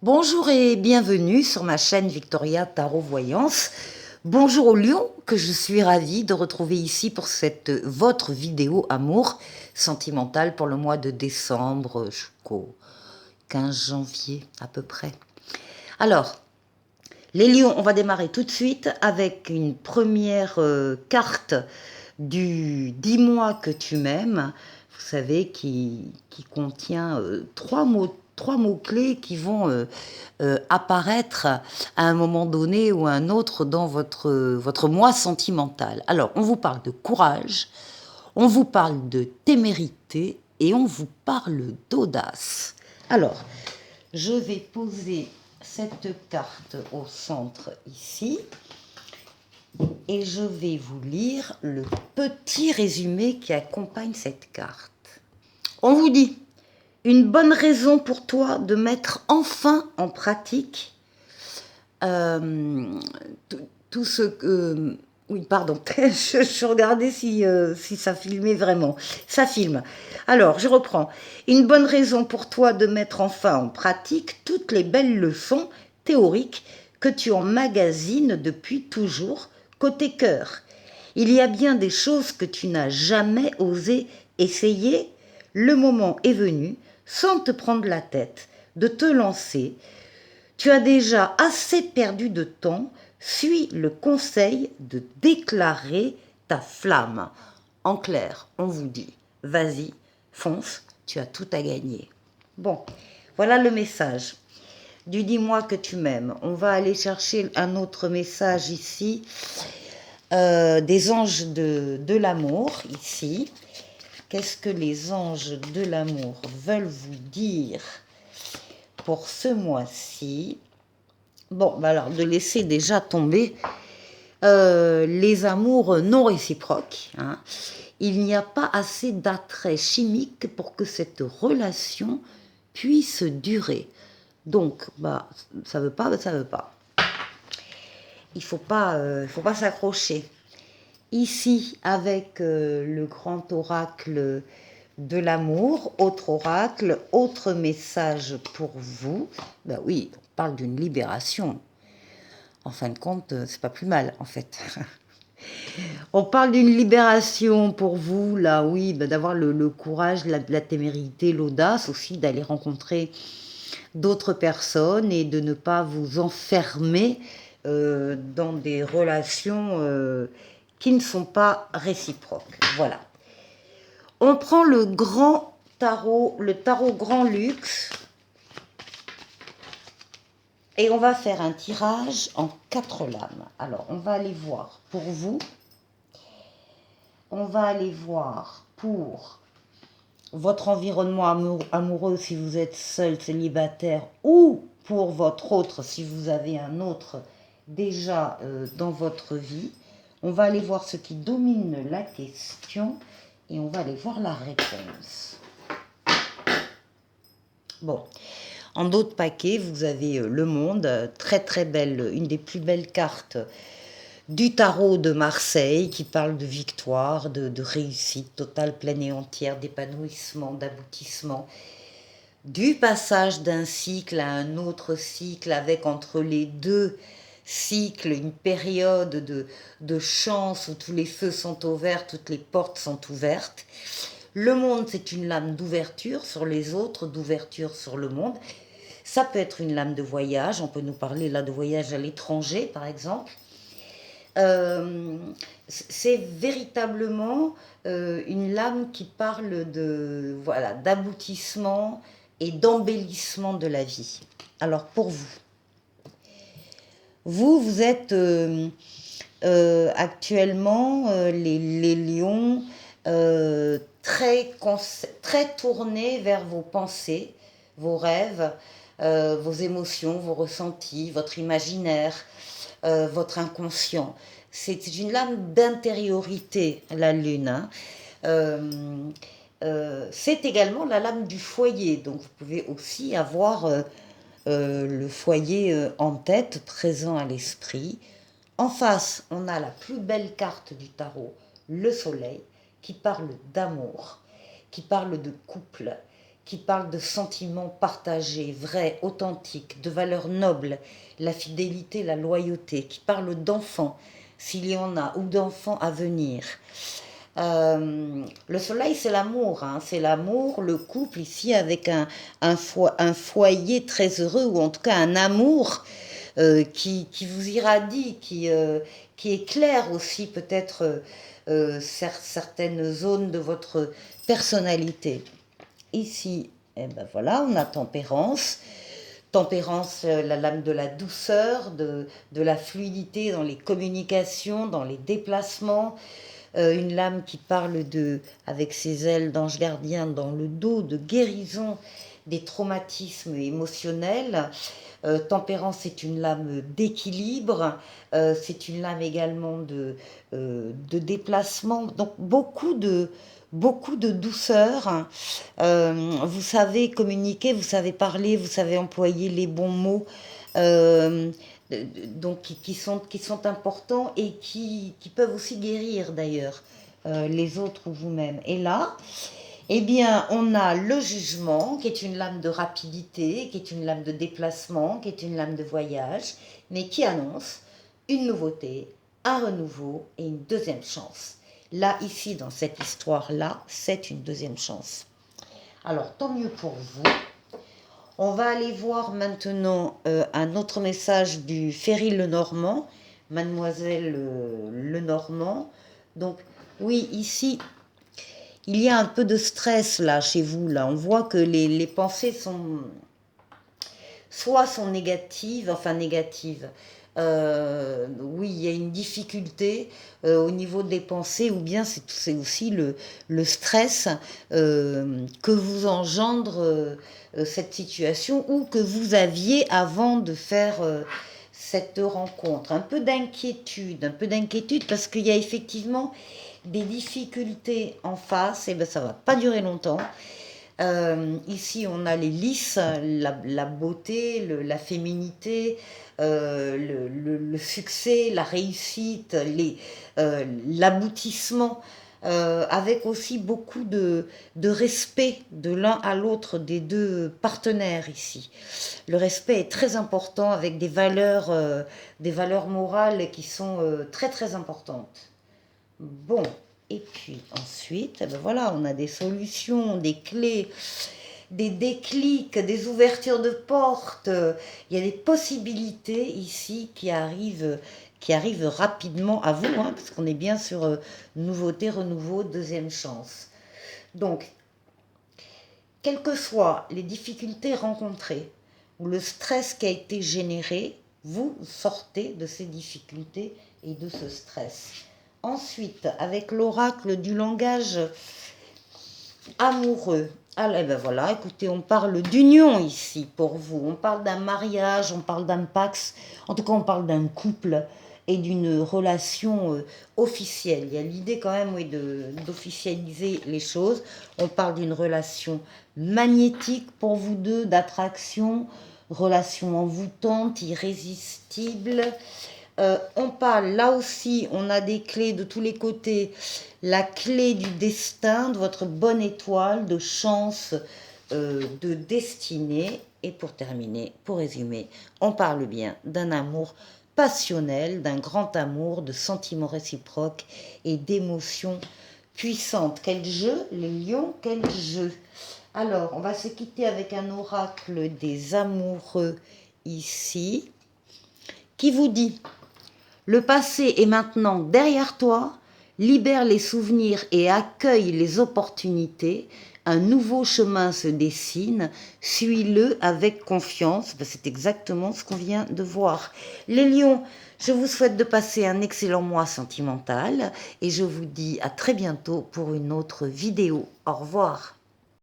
Bonjour et bienvenue sur ma chaîne Victoria Tarot Voyance. Bonjour aux lions que je suis ravie de retrouver ici pour cette votre vidéo amour sentimentale pour le mois de décembre jusqu'au 15 janvier à peu près. Alors, les lions, on va démarrer tout de suite avec une première carte du Dis-moi que tu m'aimes, vous savez, qui contient trois mots-clés qui vont apparaître à un moment donné ou à un autre dans votre moi sentimental. Alors, on vous parle de courage, on vous parle de témérité et on vous parle d'audace. Alors, je vais poser cette carte au centre ici et je vais vous lire le petit résumé qui accompagne cette carte. On vous dit, une bonne raison pour toi de mettre enfin en pratique tout ce que... Oui, pardon, je regardais si ça filmait vraiment. Ça filme. Alors, je reprends. Une bonne raison pour toi de mettre enfin en pratique toutes les belles leçons théoriques que tu emmagasines depuis toujours côté cœur. Il y a bien des choses que tu n'as jamais osé essayer. Le moment est venu, sans te prendre la tête, de te lancer. Tu as déjà assez perdu de temps, suis le conseil de déclarer ta flamme. En clair, on vous dit, vas-y, fonce, tu as tout à gagner. Bon, voilà le message du dis-moi que tu m'aimes. On va aller chercher un autre message ici, des anges de l'amour, ici. Qu'est-ce que les anges de l'amour veulent vous dire pour ce mois-ci? Bon, bah alors, de laisser déjà tomber les amours non réciproques. Hein. Il n'y a pas assez d'attrait chimique pour que cette relation puisse durer. Donc, bah, ça veut pas, bah, ça veut pas. Il faut pas s'accrocher. Ici, avec le grand oracle de l'amour, autre oracle, autre message pour vous. Ben oui, on parle d'une libération. En fin de compte, c'est pas plus mal, en fait. On parle d'une libération pour vous, là, oui, ben d'avoir le courage, la témérité, l'audace aussi, d'aller rencontrer d'autres personnes et de ne pas vous enfermer dans des relations qui ne sont pas réciproques. Voilà. On prend le grand tarot, le tarot grand luxe, et on va faire un tirage en 4 lames. Alors, on va aller voir pour vous. On va aller voir pour votre environnement amoureux si vous êtes seul, célibataire, ou pour votre autre si vous avez un autre déjà dans votre vie. On va aller voir ce qui domine la question et on va aller voir la réponse. Bon, en d'autres paquets, vous avez le monde, très très belle, une des plus belles cartes du tarot de Marseille qui parle de victoire, de réussite totale, pleine et entière, d'épanouissement, d'aboutissement, du passage d'un cycle à un autre cycle avec entre les deux cycles une période de chance où tous les feux sont ouverts, toutes les portes sont ouvertes. Le monde, c'est une lame d'ouverture sur les autres, d'ouverture sur le monde. Ça peut être une lame de voyage, on peut nous parler là de voyage à l'étranger par exemple. C'est véritablement une lame qui parle de voilà d'aboutissement et d'embellissement de la vie. Alors pour vous êtes actuellement les lions très tournés vers vos pensées, vos rêves, vos émotions, vos ressentis, votre imaginaire, votre inconscient. C'est une lame d'intériorité, la lune. Hein. C'est également la lame du foyer, donc vous pouvez aussi avoir le foyer en tête, présent à l'esprit. En face, on a la plus belle carte du tarot, le soleil, qui parle d'amour, qui parle de couple, qui parle de sentiments partagés, vrais, authentiques, de valeurs nobles, la fidélité, la loyauté, qui parle d'enfants, s'il y en a, ou d'enfants à venir. Le soleil, c'est l'amour, hein, c'est l'amour, le couple ici avec un foyer très heureux, ou en tout cas un amour qui vous irradie, qui éclaire aussi peut-être certaines zones de votre personnalité. Ici, eh ben voilà, on a tempérance. Tempérance, la lame de la douceur, de la fluidité dans les communications, dans les déplacements. Une lame qui parle avec ses ailes d'ange gardien dans le dos, de guérison des traumatismes émotionnels. Tempérance, c'est une lame d'équilibre, c'est une lame également de déplacement, donc beaucoup de douceur. Vous savez communiquer, vous savez parler, vous savez employer les bons mots. Euh, donc qui sont importants et qui peuvent aussi guérir d'ailleurs les autres ou vous-même. Et là, eh bien, on a le jugement, qui est une lame de rapidité, qui est une lame de déplacement, qui est une lame de voyage, mais qui annonce une nouveauté, un renouveau et une deuxième chance. Là, ici, dans cette histoire-là, c'est une deuxième chance. Alors, tant mieux pour vous. On va aller voir maintenant un autre message du Ferry Lenormand, Mademoiselle Lenormand. Donc, oui, ici, il y a un peu de stress là chez vous. Là, on voit que les pensées sont négatives, enfin négatives. Oui, il y a une difficulté au niveau des pensées, ou bien c'est aussi le stress que vous engendre cette situation, ou que vous aviez avant de faire cette rencontre. Un peu d'inquiétude parce qu'il y a effectivement des difficultés en face, et ben ça va pas durer longtemps. Ici, on a les lys, la beauté, la féminité, le succès, la réussite, l'aboutissement, avec aussi beaucoup de respect de l'un à l'autre des deux partenaires ici. Le respect est très important avec des valeurs morales qui sont très très importantes. Bon, et puis ensuite, eh ben voilà, on a des solutions, des clés, des déclics, des ouvertures de portes. Il y a des possibilités ici qui arrivent rapidement à vous, hein, parce qu'on est bien sur nouveauté, renouveau, deuxième chance. Donc, quelles que soient les difficultés rencontrées ou le stress qui a été généré, vous sortez de ces difficultés et de ce stress. Ensuite, avec l'oracle du langage amoureux. Alors, eh ben voilà, écoutez, on parle d'union ici pour vous. On parle d'un mariage, on parle d'un pax. En tout cas, on parle d'un couple et d'une relation officielle. Il y a l'idée quand même, oui, d'officialiser les choses. On parle d'une relation magnétique pour vous deux, d'attraction, relation envoûtante, irrésistible. On parle, là aussi, on a des clés de tous les côtés. La clé du destin, de votre bonne étoile, de chance, de destinée. Et pour terminer, pour résumer, on parle bien d'un amour passionnel, d'un grand amour, de sentiments réciproques et d'émotions puissantes. Quel jeu, les lions, quel jeu. Alors, on va se quitter avec un oracle des amoureux ici, qui vous dit: le passé est maintenant derrière toi, libère les souvenirs et accueille les opportunités. Un nouveau chemin se dessine, suis-le avec confiance. Ben, c'est exactement ce qu'on vient de voir. Les lions, je vous souhaite de passer un excellent mois sentimental et je vous dis à très bientôt pour une autre vidéo. Au revoir.